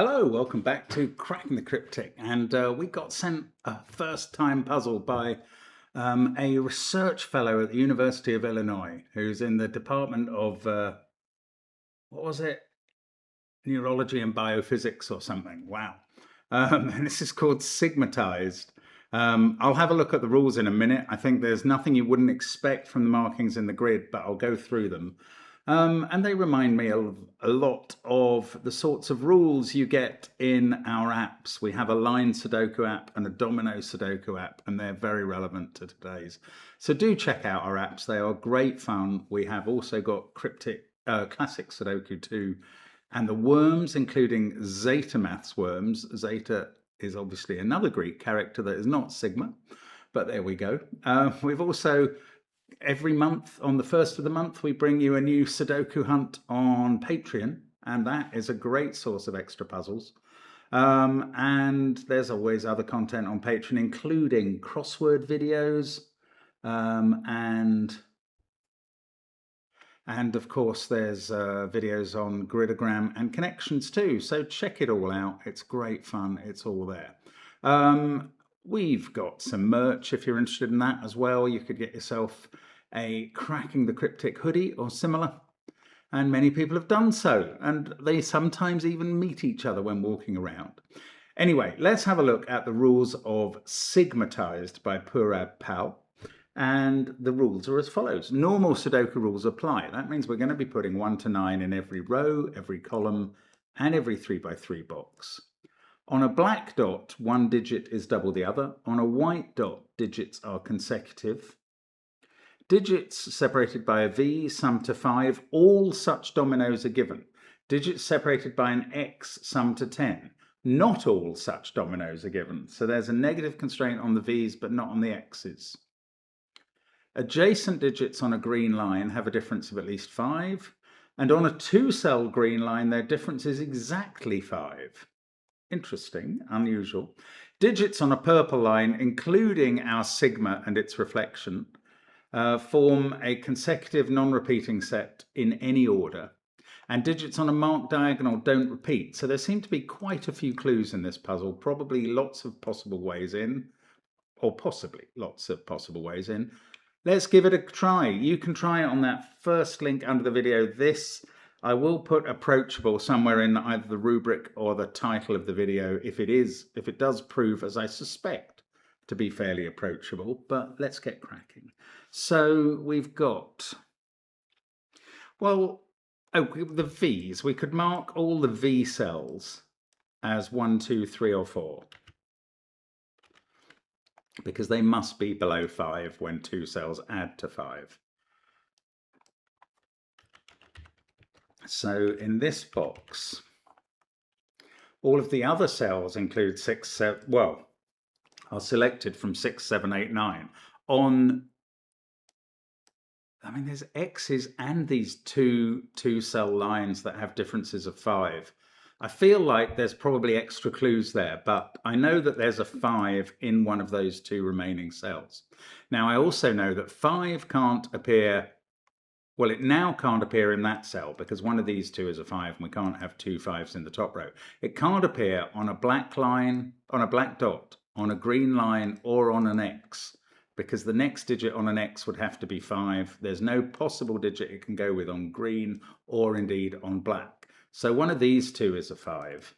Hello, welcome back to Cracking the Cryptic, and we got sent a first-time puzzle by a research fellow at the University of Illinois who's in the Department of, what was it? Neurology and Biophysics or something. Wow. And this is called Sigmatized. I'll have a look at the rules in a minute. I think there's nothing you wouldn't expect from the markings in the grid, but I'll go through them. And they remind me of a lot of the sorts of rules you get in our apps. We have a line Sudoku app and a domino Sudoku app, and they're very relevant to today's. So do check out our apps. They are great fun. We have also got classic Sudoku too, and the worms, including Zetamath's worms. Zeta is obviously another Greek character that is not Sigma, but there we go. We've also, every month, on the first of the month, we bring you a new Sudoku hunt on Patreon, and that is a great source of extra puzzles. And there's always other content on Patreon, including crossword videos, and of course there's videos on gridogram and connections too. So check it all out. It's great fun. It's all there. We've got some merch if you're interested in that as well. You could get yourself a Cracking the Cryptic hoodie or similar, and many people have done so, and they sometimes even meet each other when walking around. Anyway, let's have a look at the rules of Sigmatized by Purab Pal. And the rules are as follows. Normal Sudoku rules apply. That means we're going to be putting 1 to 9 in every row, every column, and every 3x3 box. On a black dot, one digit is double the other. On a white dot, digits are consecutive. Digits separated by a V sum to 5. All such dominoes are given. Digits separated by an X sum to 10. Not all such dominoes are given. So there's a negative constraint on the V's, but not on the X's. Adjacent digits on a green line have a difference of at least 5. And on a 2-cell green line, their difference is exactly 5. Interesting, unusual. Digits on a purple line, including our sigma and its reflection, form a consecutive non-repeating set in any order. And digits on a marked diagonal don't repeat. So there seem to be quite a few clues in this puzzle, probably lots of possible ways in, or possibly lots of possible ways in. Let's give it a try. You can try it on that first link under the video. I will put Approachable somewhere in either the rubric or the title of the video if it does prove, as I suspect, to be fairly approachable. But let's get cracking. So we've got, the V's. We could mark all the V cells as 1, 2, 3, or 4. Because they must be below 5 when 2 cells add to 5. So in this box, all of the other cells include 6, 7, are selected from 6, 7, 8, 9. There's X's and these two cell lines that have differences of 5. I feel like there's probably extra clues there, but I know that there's a 5 in one of those 2 remaining cells. Now, I also know that 5 can't appear, it now can't appear in that cell because one of these 2 is a 5 and we can't have 2 5s in the top row. It can't appear on a black line, on a black dot, on a green line, or on an X, because the next digit on an X would have to be 5. There's no possible digit it can go with on green or indeed on black. So one of these 2 is a 5.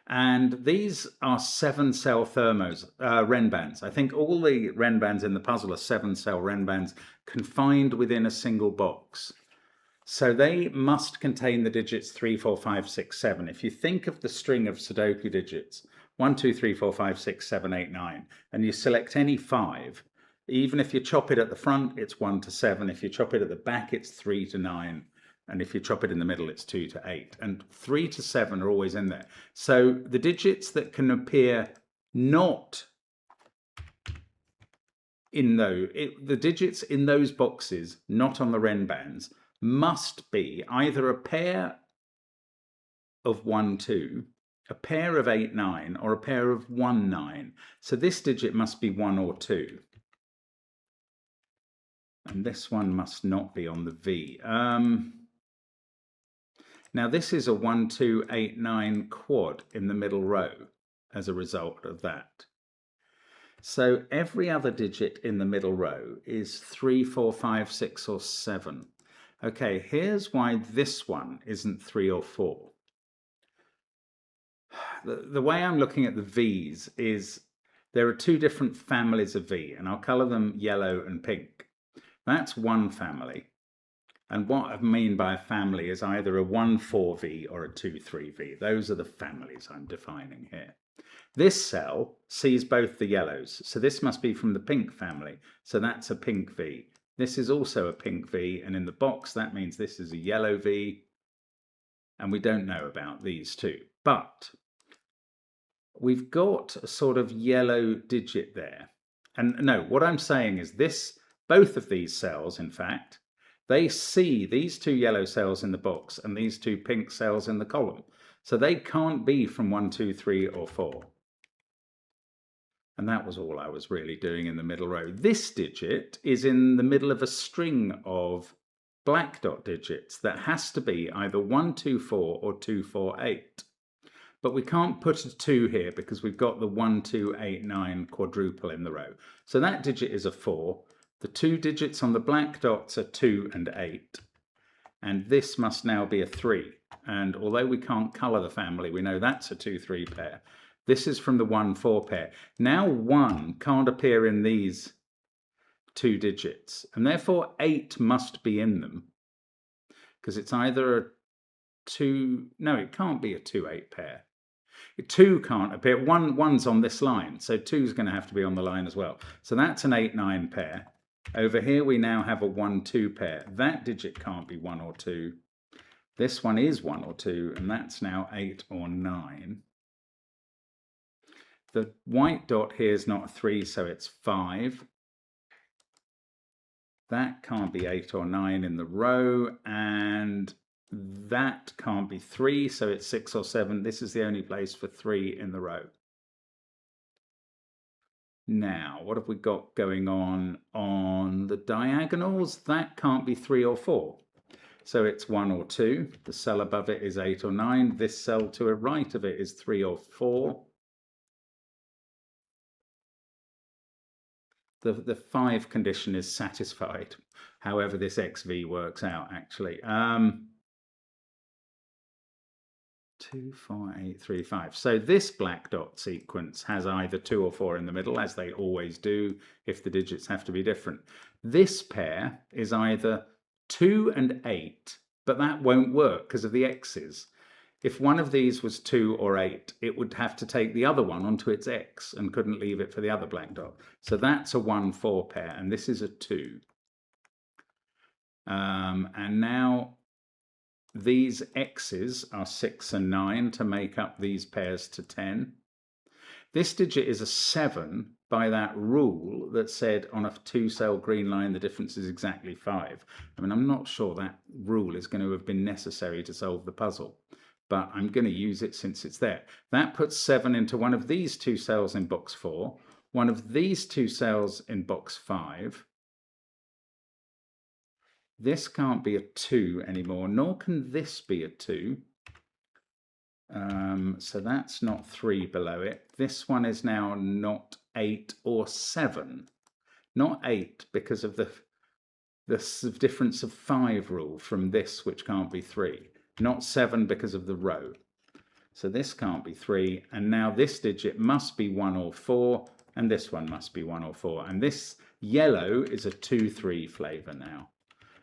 And these are 7-cell thermos, Renbands. I think all the Renbands in the puzzle are 7-cell Renbands confined within a single box. So they must contain the digits 3, 4, 5, 6, 7. If you think of the string of Sudoku digits, 1, 2, 3, 4, 5, 6, 7, 8, 9, and you select any 5, even if you chop it at the front, it's 1 to 7. If you chop it at the back, it's 3 to 9. And if you chop it in the middle, it's 2 to 8. And 3 to 7 are always in there. So the digits that can appear not in the digits in those boxes, not on the Renbands, must be either a pair of 1, 2, a pair of 8, 9, or a pair of 1, 9. So this digit must be 1 or 2. And this one must not be on the V. Now this is a 1, 2, 8, 9 quad in the middle row as a result of that. So every other digit in the middle row is 3, 4, 5, 6 or 7. Okay, here's why this one isn't 3 or 4. The way I'm looking at the V's is there are two different families of V, and I'll colour them yellow and pink. That's one family. And what I mean by a family is either a 1,4V or a 2,3V. Those are the families I'm defining here. This cell sees both the yellows, so this must be from the pink family. So that's a pink V. This is also a pink V, and in the box that means this is a yellow V, and we don't know about these two. But we've got a sort of yellow digit there. And no, what I'm saying is this, both of these cells, in fact, they see these two yellow cells in the box and these two pink cells in the column. So they can't be from 1, 2, 3 or 4. And that was all I was really doing in the middle row. This digit is in the middle of a string of black dot digits that has to be either 1, 2, 4 or 2, 4, 8. But we can't put a 2 here because we've got the 1, 2, 8, 9 quadruple in the row. So that digit is a 4. The two digits on the black dots are 2 and 8. And this must now be a 3. And although we can't colour the family, we know that's a 2, 3 pair. This is from the 1, 4 pair. Now 1 can't appear in these two digits. And therefore 8 must be in them. Because it's either a 2... No, it can't be a 2, 8 pair. 2 can't appear. One's on this line, so 2 is going to have to be on the line as well. So that's an 8, 9 pair. Over here we now have a 1, 2 pair. That digit can't be 1 or 2. This one is 1 or 2, and that's now 8 or 9. The white dot here is not a 3, so it's 5. That can't be 8 or 9 in the row, and that can't be 3, so it's 6 or 7. This is the only place for 3 in the row. Now, what have we got going on the diagonals? That can't be 3 or 4. So it's 1 or 2. The cell above it is 8 or 9. This cell to the right of it is 3 or 4. The 5 condition is satisfied, however this XV works out, actually. 2, 4, 8, 3, 5. So this black dot sequence has either 2 or 4 in the middle, as they always do if the digits have to be different. This pair is either 2 and 8, but that won't work because of the X's. If one of these was 2 or 8, it would have to take the other one onto its X and couldn't leave it for the other black dot. So that's a 1, 4 pair, and this is a 2. And now these X's are 6 and 9 to make up these pairs to 10. This digit is a 7 by that rule that said on a 2-cell green line the difference is exactly 5. I mean, I'm not sure that rule is going to have been necessary to solve the puzzle, but I'm going to use it since it's there. That puts 7 into one of these 2 cells in box 4, one of these 2 cells in box 5. This can't be a 2 anymore, nor can this be a 2. So that's not 3 below it. This one is now not 8 or 7. Not 8 because of the difference of 5 rule from this, which can't be 3. Not 7 because of the row. So this can't be 3. And now this digit must be 1 or 4. And this one must be 1 or 4. And this yellow is a 2, 3 flavour now.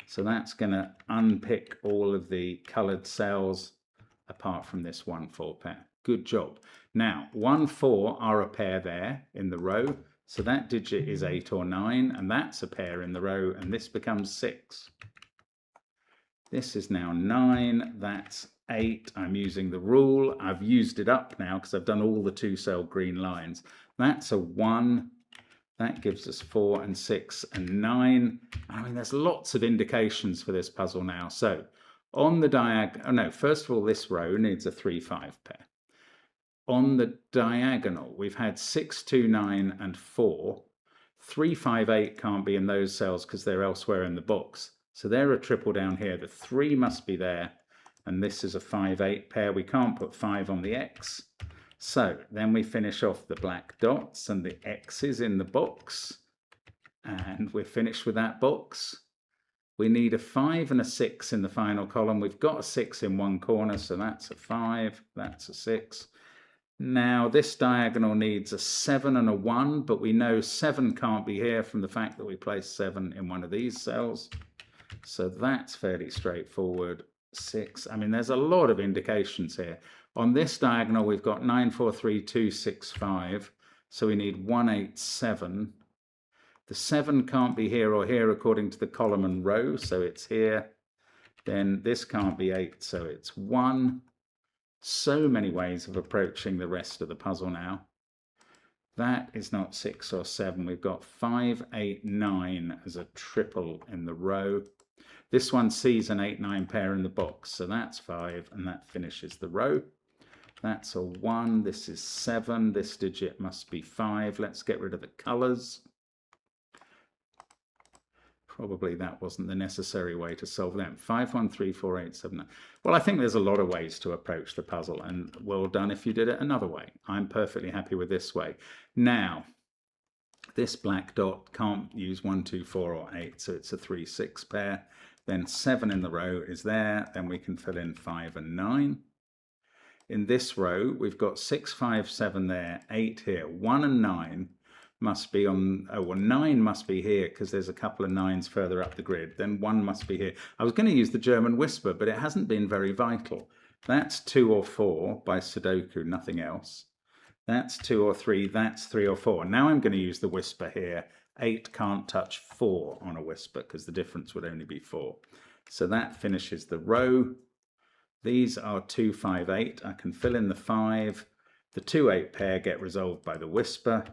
So that's going to unpick all of the coloured cells apart from this 1, 4 pair. Good job. Now, 1, 4 are a pair there in the row. So that digit is 8 or 9. And that's a pair in the row. And this becomes 6. This is now 9. That's 8. I'm using the rule. I've used it up now because I've done all the 2-cell green lines. That's a 1. That gives us 4 and 6 and 9. I mean, there's lots of indications for this puzzle now. So on the diagonal, first of all, this row needs a 3, 5 pair. On the diagonal, we've had 6, 2, 9 and 4. 3, 5, 8 can't be in those cells because they're elsewhere in the box. So they're a triple down here. The 3 must be there and this is a 5-8 pair. We can't put 5 on the X. So then we finish off the black dots and the X's in the box, and we're finished with that box. We need a 5 and a 6 in the final column. We've got a 6 in one corner, so that's a 5, that's a 6. Now this diagonal needs a 7 and a 1, but we know 7 can't be here from the fact that we placed 7 in one of these cells. So that's fairly straightforward. 6. I mean, there's a lot of indications here. On this diagonal, we've got 9, 4, 3, 2, 6, 5. So we need 1, 8, 7. The 7 can't be here or here according to the column and row, so it's here. Then this can't be 8, so it's 1. So many ways of approaching the rest of the puzzle now. That is not 6 or 7. We've got 5, 8, 9 as a triple in the row. This one sees an 8, 9 pair in the box, so that's 5, and that finishes the row. That's a 1. This is 7. This digit must be 5. Let's get rid of the colours. Probably that wasn't the necessary way to solve them. 5, 1, 3, 4, 8, 7, 9. Well, I think there's a lot of ways to approach the puzzle, and well done if you did it another way. I'm perfectly happy with this way. Now, this black dot can't use 1, 2, 4, or 8, so it's a 3, 6 pair. Then 7 in the row is there. Then we can fill in 5 and 9. In this row, we've got 6, 5, 7 there, 8 here. 1 and 9 must be on, oh, well, 9 must be here because there's a couple of 9s further up the grid. Then 1 must be here. I was going to use the German whisper, but it hasn't been very vital. That's 2 or 4 by Sudoku, nothing else. That's 2 or 3, that's 3 or 4. Now I'm going to use the whisper here. 8 can't touch 4 on a whisper because the difference would only be 4. So that finishes the row. These are 2, 5, 8. I can fill in the 5. The 2, 8 pair get resolved by the whisper.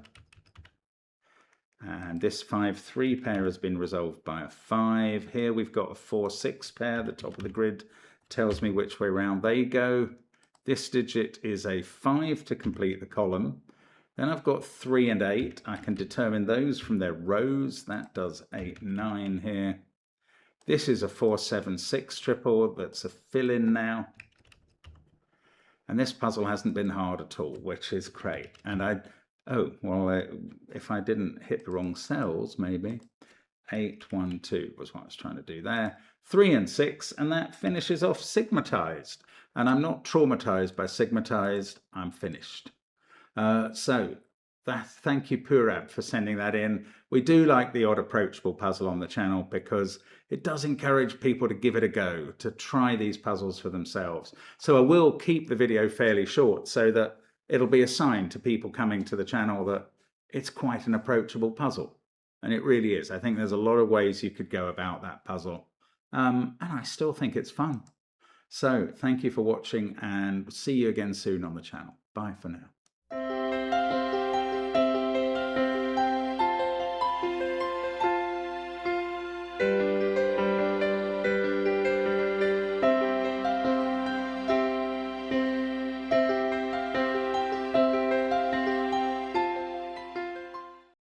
And this 5, 3 pair has been resolved by a 5. Here we've got a 4, 6 pair. The top of the grid tells me which way round they go. This digit is a 5 to complete the column. Then I've got 3 and 8. I can determine those from their rows. That does 8, 9 here. This is a 4, 7, 6 triple. That's a fill-in now. And this puzzle hasn't been hard at all, which is great. And if I didn't hit the wrong cells, maybe. 8, 1, 2 was what I was trying to do there. 3 and 6, and that finishes off sigmatized. And I'm not traumatized by sigmatized. I'm finished. Thank you, Purab, for sending that in. We do like the odd approachable puzzle on the channel because it does encourage people to give it a go, to try these puzzles for themselves. So I will keep the video fairly short so that it'll be a sign to people coming to the channel that it's quite an approachable puzzle. And it really is. I think there's a lot of ways you could go about that puzzle. And I still think it's fun. So thank you for watching, and see you again soon on the channel. Bye for now.